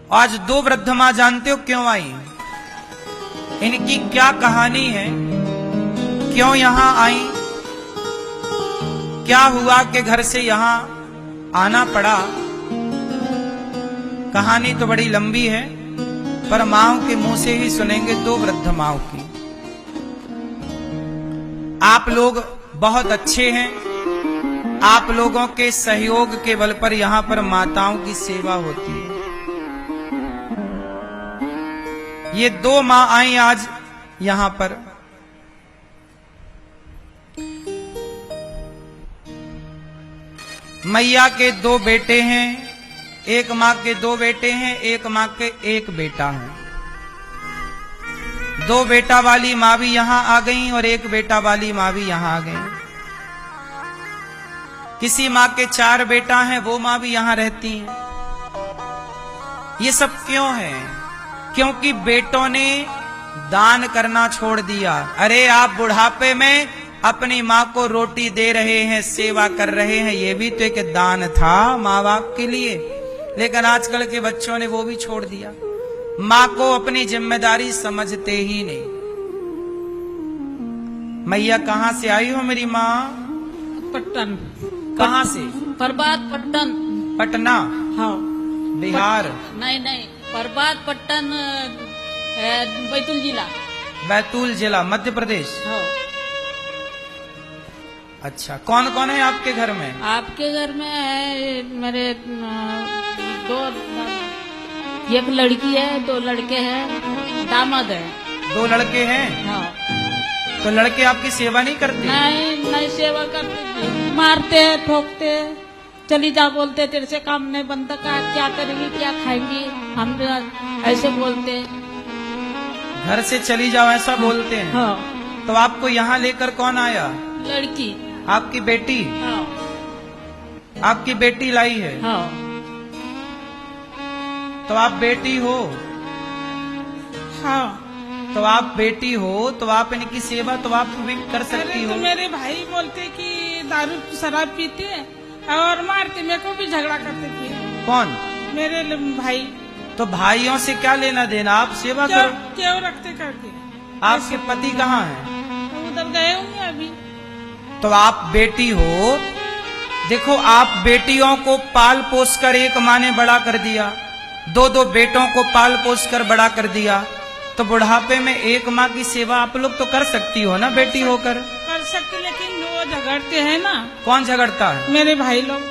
आज दो वृद्ध माँ जानते हो क्यों आई? इनकी क्या कहानी है, क्यों यहां आई, क्या हुआ कि घर से यहां आना पड़ा? कहानी तो बड़ी लंबी है, पर माओ के मुंह से ही सुनेंगे दो वृद्ध माओ की। आप लोग बहुत अच्छे हैं, आप लोगों के सहयोग के बल पर यहां पर माताओं की सेवा होती है। ये दो मां आई आज यहां पर। मैया के दो बेटे हैं, एक मां के दो बेटे हैं, एक मां के एक बेटा है। दो बेटा वाली मां भी यहां आ गई और एक बेटा वाली मां भी यहां आ गई। किसी मां के चार बेटा हैं, वो मां भी यहां रहती हैं। ये सब क्यों है? क्योंकि बेटों ने दान करना छोड़ दिया। अरे आप बुढ़ापे में अपनी माँ को रोटी दे रहे हैं, सेवा कर रहे हैं, ये भी तो एक दान था माँ बाप के लिए। लेकिन आजकल के बच्चों ने वो भी छोड़ दिया। माँ को अपनी जिम्मेदारी समझते ही नहीं। मैया कहाँ से आई हो मेरी माँ? पट्टन। कहाँ से? प्रभात पट्टन। पटना? हाँ। बिहार? नहीं, प्रभात पट्टन, बैतूल जिला। बैतूल जिला, मध्य प्रदेश। हाँ। अच्छा, कौन कौन है आपके घर में? आपके घर में है मेरे दो, एक लड़की है, दो लड़के हैं, दामाद है। दो लड़के हैं? हाँ। तो लड़के आपकी सेवा नहीं करते? नहीं सेवा करते, मारते ठोकते, चली जा बोलते, तेरे से काम नहीं बनता, क्या करेंगी, क्या खाएंगी, हम ऐसे बोलते। घर से चली जाओ ऐसा बोलते हैं? हाँ। तो आपको यहाँ लेकर कौन आया? लड़की। आपकी बेटी? हाँ। आपकी बेटी लाई है? हाँ। तो आप बेटी हो? हाँ। तो आप बेटी हो तो आप इनकी सेवा तो आप भी कर सकती हो। तो मेरे भाई बोलते कि दारू शराब पीते और मारते, मेरे को भी झगड़ा करते थे। कौन? मेरे भाई। तो भाइयों से क्या लेना देना, आप सेवा करो। क्यों रखते करके? आपके पति कहाँ हैं? उधर गए होंगे अभी। तो आप बेटी हो, देखो आप बेटियों को पाल पोस कर एक माँ ने बड़ा कर दिया, दो दो बेटों को पाल पोस कर बड़ा कर दिया, तो बुढ़ापे में एक माँ की सेवा आप लोग तो कर सकती हो ना बेटी होकर? कर सकते, लेकिन वो झगड़ते हैं ना। कौन झगड़ता है? मेरे भाई लोग।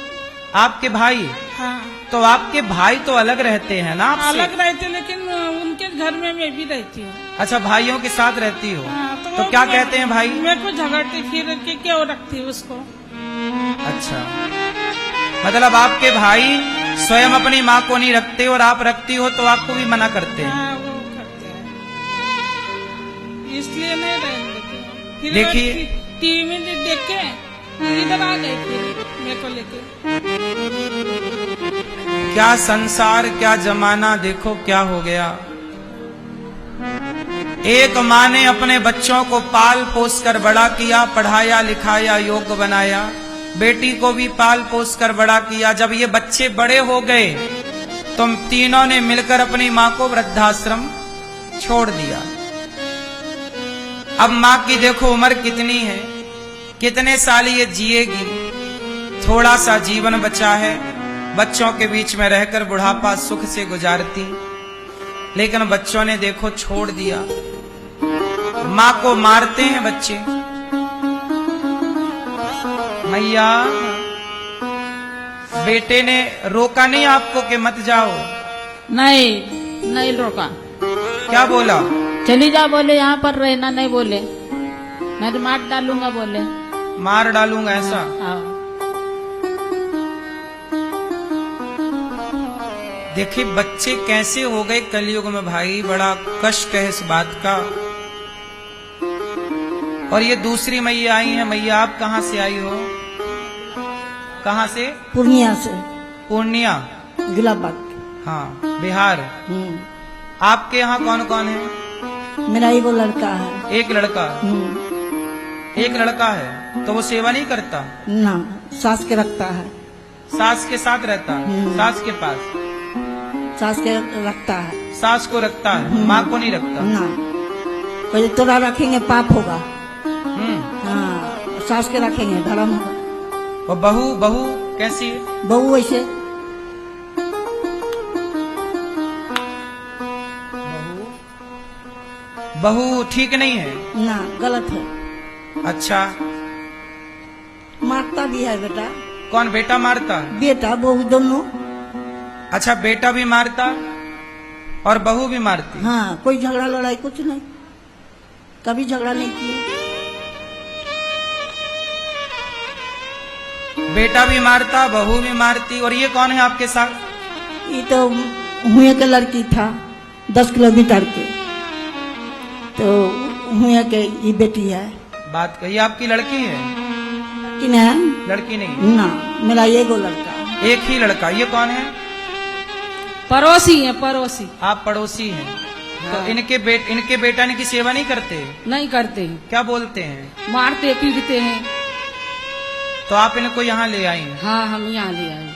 आपके भाई? हाँ। तो आपके भाई तो अलग रहते हैं ना आपसे? अलग रहते, लेकिन उनके घर में मैं भी रहती हूँ। अच्छा, भाइयों के साथ रहती हो? हाँ, तो क्या कहते हैं भाई? मेरे को झगड़ते फिर के क्यों रखती उसको। अच्छा, मतलब आपके भाई स्वयं अपनी माँ को नहीं रखते और आप रखती हो तो आपको भी मना करते हैं? हाँ, वो करते हैं, इसलिए नहीं रहने देते। फिर देखिए, टीवी में देख के इधर आ गए फिर मेरे को लेके। क्या संसार, क्या जमाना, देखो क्या हो गया। एक माँ ने अपने बच्चों को पाल पोस कर बड़ा किया, पढ़ाया लिखाया, योग्य बनाया, बेटी को भी पाल पोस कर बड़ा किया। जब ये बच्चे बड़े हो गए तो तीनों ने मिलकर अपनी माँ को वृद्धाश्रम छोड़ दिया। अब माँ की देखो उम्र कितनी है, कितने साल ये जिएगी। थोड़ा सा जीवन बचा है, बच्चों के बीच में रहकर बुढ़ापा सुख से गुजारती, लेकिन बच्चों ने देखो छोड़ दिया। माँ को मारते हैं बच्चे। मैया, बेटे ने रोका नहीं आपको कि मत जाओ? नहीं रोका। क्या बोला? चली जा बोले, यहाँ पर रहना नहीं बोले, मैं तो मार डालूंगा बोले। मार डालूंगा ऐसा? हाँ। देखिए बच्चे कैसे हो गए कलयुग में भाई, बड़ा कष्ट है इस बात का। और ये दूसरी मैया आई है। मैया आप कहाँ से आई हो? कहाँ से? पूर्णिया से। पूर्णिया? गुलाबबाग। हाँ, बिहार। आपके यहाँ कौन कौन है? मेरा ही वो लड़का है। एक लड़का? एक लड़का है, तो वो सेवा नहीं करता? ना, सास के रखता है। सास के साथ रहता है? सास के पास? सास के रखता है सास को रखता है, माँ को नहीं रखता। ना कोई तोरा रखेंगे पाप होगा। हम्म। हाँ सास के रखेंगे धर्म होगा। और बहू बहू कैसी है? बहू वैसे बहू ठीक नहीं है। ना गलत है, अच्छा, मारता भी है बेटा। कौन बेटा मारता? बेटा बहू दोनों। अच्छा, बेटा भी मारता और बहू भी मारती। हाँ कोई झगड़ा लड़ाई कुछ नहीं, कभी झगड़ा नहीं किए। बेटा भी मारता, बहू भी मारती। और ये कौन है आपके साथ? ये तो हुए के लड़की था 10 किलोमीटर के, तो हुए के ये बेटी है। बात कही, आपकी लड़की है? कि ना लड़की नहीं, ना मेरा ये गो लड़का है। एक ही लड़का। ये कौन है? पड़ोसी है, पड़ोसी। आप पड़ोसी हैं। तो हाँ। इनके बेटा की सेवा नहीं करते? नहीं करते हैं, क्या बोलते हैं? मारते पीटते हैं। तो आप इनको यहाँ ले आई हैं। हाँ हम यहाँ ले आए।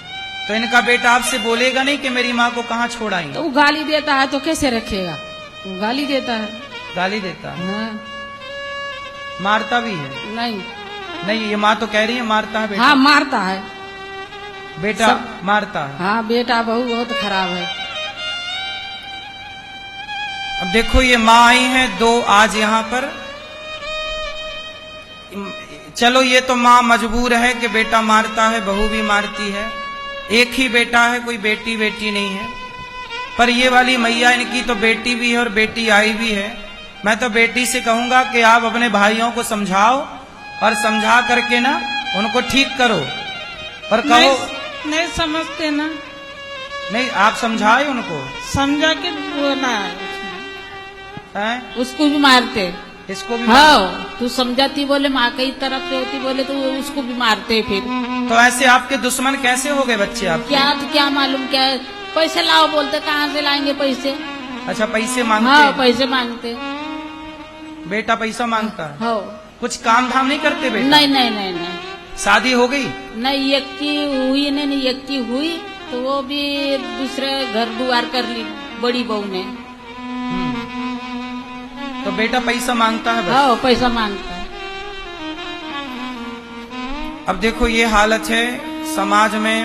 तो इनका बेटा आपसे बोलेगा नहीं कि मेरी माँ को कहाँ छोड़ आई? तो वो गाली देता है तो कैसे रखेगा, वो गाली देता है। गाली देता है, हाँ मारता भी है? नहीं। नहीं, ये माँ तो कह रही है मारता है बेटा। हाँ मारता है, बेटा सब- मारता है। हाँ बेटा बहू बहुत खराब है। अब देखो, ये माँ आई हैं 2 आज यहाँ पर। चलो, ये तो माँ मजबूर है कि बेटा मारता है, बहू भी मारती है। एक ही बेटा है, कोई बेटी नहीं है। पर ये वाली मैया, इनकी तो बेटी भी है और बेटी आई भी है। मैं तो बेटी से कहूंगा कि आप अपने भाइयों को समझाओ और समझा करके ना उनको ठीक करो और कहो। नहीं समझते ना, नहीं, आप समझाए उनको। समझा के बोला है उसने। हैं? उसको भी मारते। इसको भी हाँ तू समझाती बोले माँ की तरफ से होती बोले तो उसको भी मारते फिर। तो ऐसे आपके दुश्मन कैसे हो गए बच्चे आपके? क्या तो क्या मालूम क्या है? पैसे लाओ बोलते, कहाँ से लाएंगे पैसे? अच्छा, पैसे मांगते हाँ हैं। पैसे मांगते। बेटा पैसा मांगता है। हो कुछ काम धाम नहीं करते बेटा? नहीं नहीं नहीं नहीं शादी हो गई? नहीं, एक की हुई नहीं, एक की हुई तो वो भी दूसरे घर दुआर कर ली बड़ी बहू ने। तो बेटा पैसा मांगता है बस। हाँ पैसा मांगता है। अब देखो, ये हालत है समाज में,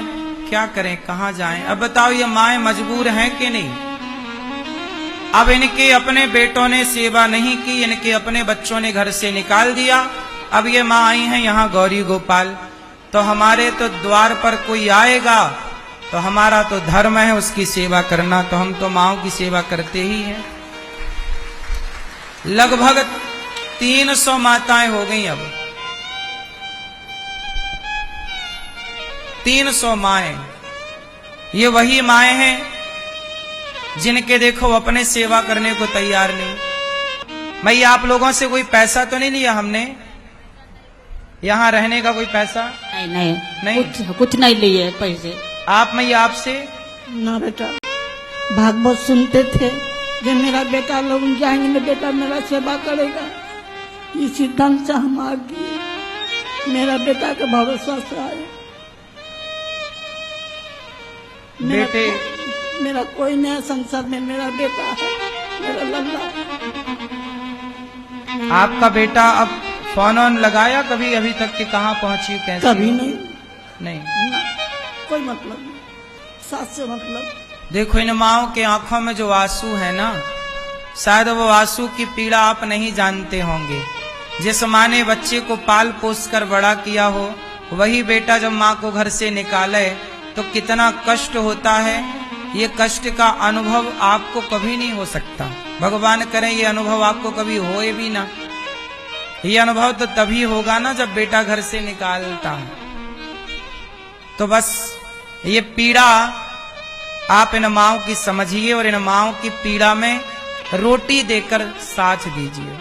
क्या करें, कहाँ जाएं? अब बताओ, ये माएं मजबूर हैं कि नहीं? अब इनके अपने बेटों ने सेवा नहीं की, इनके अपने बच्चों ने घर से निकाल दिया। अब ये माँ आई हैं यहाँ गौरी गोपाल, तो हमारे तो द्वार पर कोई आएगा तो हमारा तो धर्म है उसकी सेवा करना, तो हम तो माँओं की सेवा करते ही हैं। लगभग 300 माताएं हो गई। अब 300 माएं, ये वही माएं हैं जिनके देखो अपने सेवा करने को तैयार नहीं। मैं आप लोगों से कोई पैसा तो नहीं लिया हमने, यहाँ रहने का कोई पैसा? नहीं नहीं नहीं? कुछ नहीं लिए पैसे। आप मैं आपसे ना बेटा, भागवत सुनते थे जब मेरा बेटा लोग जाएंगे ना बेटा मेरा सेवा करेगा, इसी ढंग से हम आ गए। मेरा बेटा के भरोसा से आए। बेटे, मेरा कोई नया संसार में मेरा बेटा है, मेरा लल्ला। आपका बेटा अब फोन ऑन लगाया कभी अभी तक कि कहाँ पहुंची, कैसे? कभी नहीं, नहीं। ना, कोई मतलब नहीं, सास से मतलब। देखो, इन माओं के आंखों में जो आंसू है ना, शायद वो आंसू की पीड़ा आप नहीं जानते होंगे। जिस माँ ने बच्चे को पाल पोस कर बड़ा किया हो, वही बेटा जब माँ को घर से निकाले तो कितना कष्ट होता है। ये कष्ट का अनुभव आपको कभी नहीं हो सकता। भगवान करें ये अनुभव आपको कभी होए भी ना। ये अनुभव तो तभी होगा ना जब बेटा घर से निकालता है। तो बस ये पीड़ा आप इन माँओं की समझिए और इन माँओं की पीड़ा में रोटी देकर साथ दीजिए।